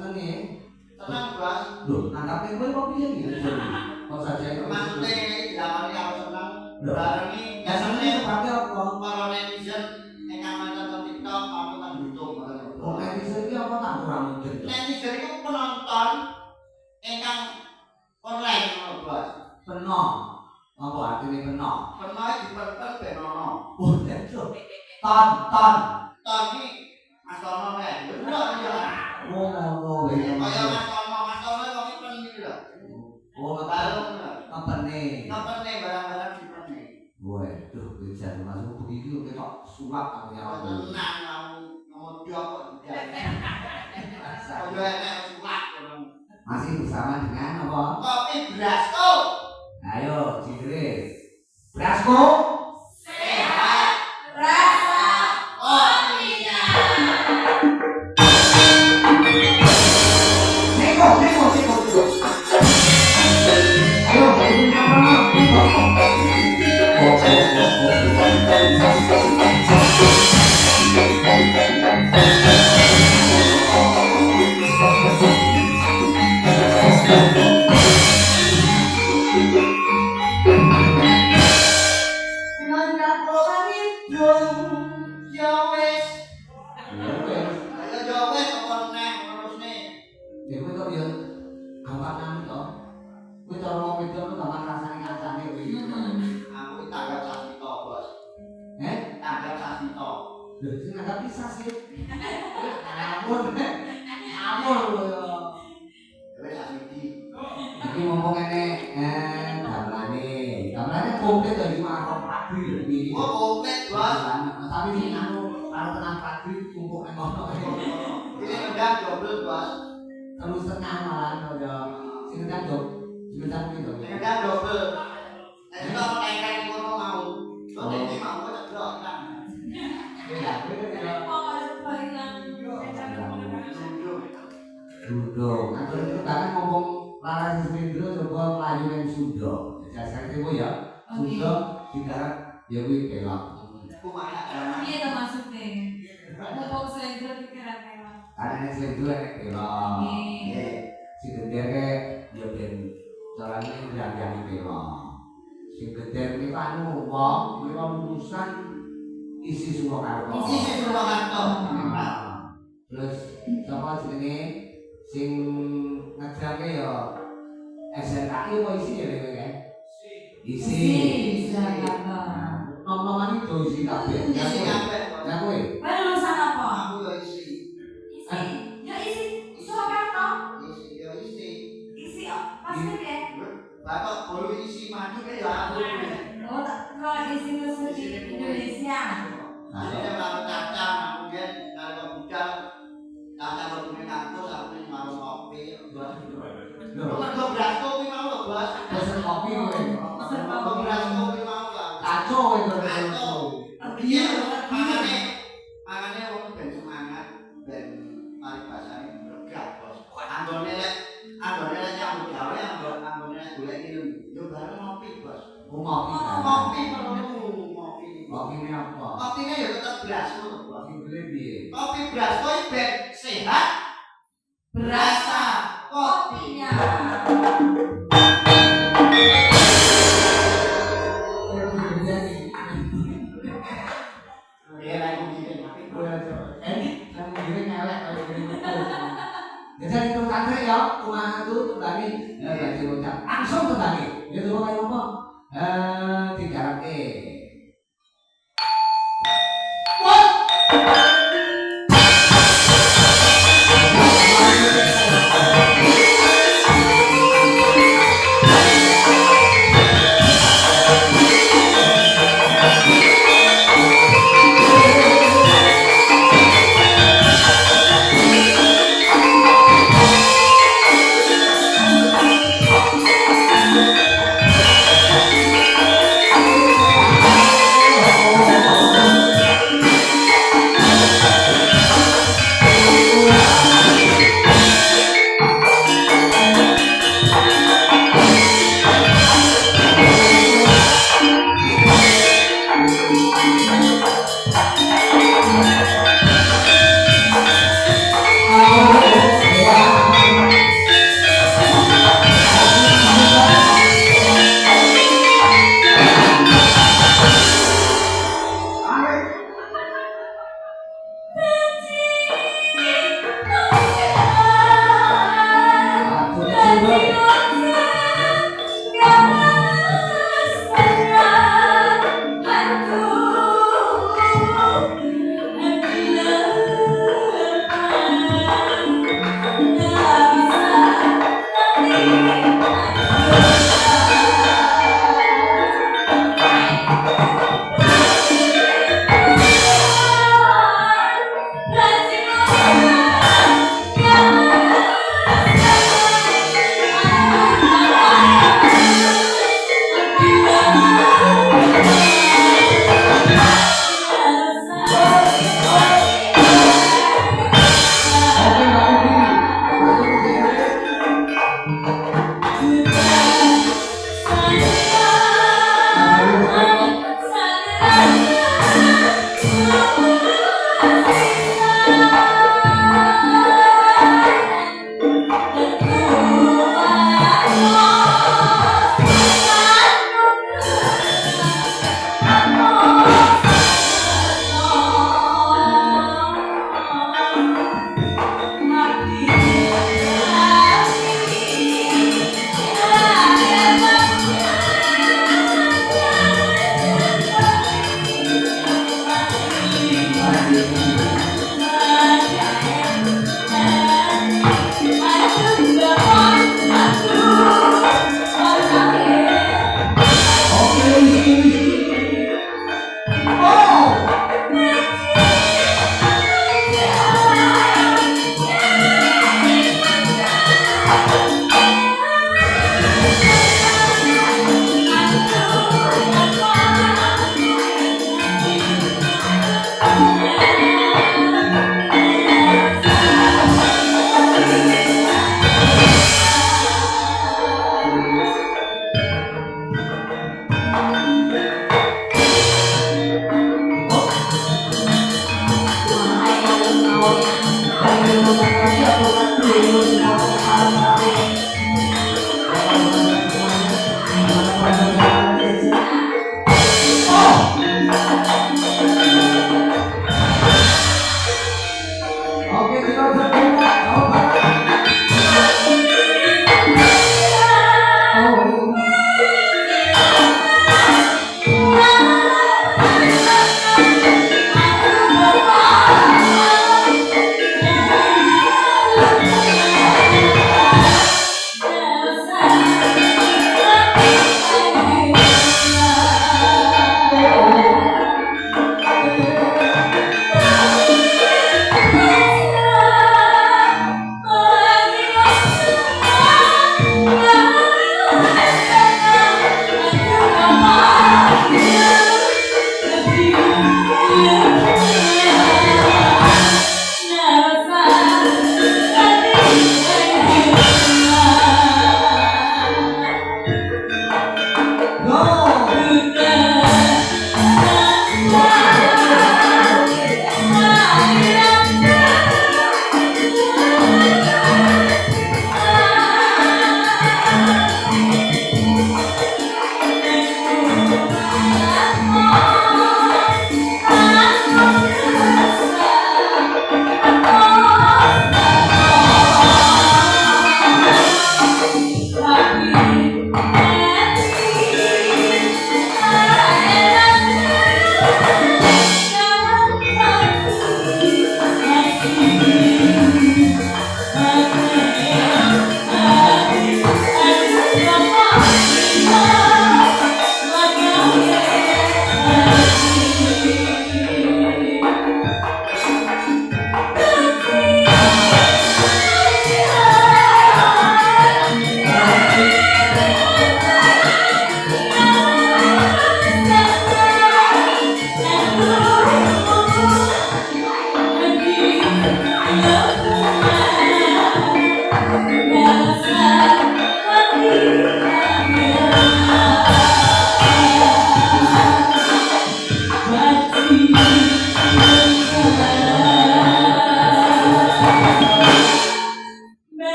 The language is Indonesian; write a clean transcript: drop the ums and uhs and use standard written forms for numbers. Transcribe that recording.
senenge. Tenang, Bos. Loh, nanggapnya kowe kok piye iki? Kok saja itu. Maksudnya dilakoni aku seneng. Barengi ya senenge sebabnya apa? Para netizen ingkang nonton TikTok maupun nang YouTube. Oh, netizen iki apa tak kurang mungkin? Netizen itu penonton ingkang online ngono, Bos. Penuh. Apa artinya penuh? Penuh diperpen ben ono. Oh, betul. Ton. Ton iki Mas Tono nek. Lho ya. Oh, ngono Kaya wae. Mas Tono kok pen iki lho. Oh, Balung. ngepene. Ngepene barang-barang dipene. Waduh, bisa masuk begitu ketok sulap aku nyawa. Tenang kamu ngomong kok tidak. Kaya enek sulap ngono. Masih bersama dengan apa? Kopi Brasco. Ayo, Cidre. Brasco. Sehat. Rasa kopinya. Neko. Ayo, Iki ngomong ngene, gamelane komplit to iki malah pabrik iki. Oh, komplit, Bos. Tapi sing anu karo tenan pabrik kumpul nang kono. Ini udah double, Bos. Terus tengah malah yo. Sing kan yo. Sing kan gitu. Ini udah double. Nek kok nengkeng kono mau. Kok iki mau kok ceblok kan. Ya, Sudo. Aku itu kan ngomong laras Sindro coba melayu yang Sudo. Jasar itu ya. Sudo digarap ya kuwi belok. Iya to maksudnya. Ngomong Slendro pikiran melok. Karena Slendro nek belok. Nggih. Sing gendere ya ben carane ngrayani belok. Sing geder iki anu wong iki lulusan isi Surakarta. Isi Surakarta. Terus sapa jenenge sing ngajarke ya SNKI apa isi ya lek isi Jakarta. Nom-noman itu isi kabeh. Isi kabeh. Ya kowe. Kowe lulusan apa? Aku yo isi. Isi. Ya isi Surakarta. Isi yo isi. Isi pasti ya. Bapak bolu isi maju ke ya aku. Oh, kalau isi musik Indonesia. Nah, ini kalau cacang, kemudian kalau budal, cacang lebih kampus, aku ini mau kopi, Bos. Kok beras kopi mau loh, Bos? Pesen kopi kowe. Kok beras kopi mau lah? Kacau kowe Kacau. Iya, makanya orang ben semangat, ben mari bahasanya bergerak, Bos. Anggone lek nyambut gawe, anggone lek golek ilmu. Yo bareng ngopi, Bos. Ngopi. Ngopi perlu ngopi. Kopi ini apa? Kopinya ya tetap beras loh, Bos. Kopi beli piye? Kopi beras koi ben sehat berasa kopinya. Ya lagi bikin tapi jadi itu tante ya, rumah itu tadi belajar ucap langsung tuh tadi. Itu kayak ngomong, digarap coba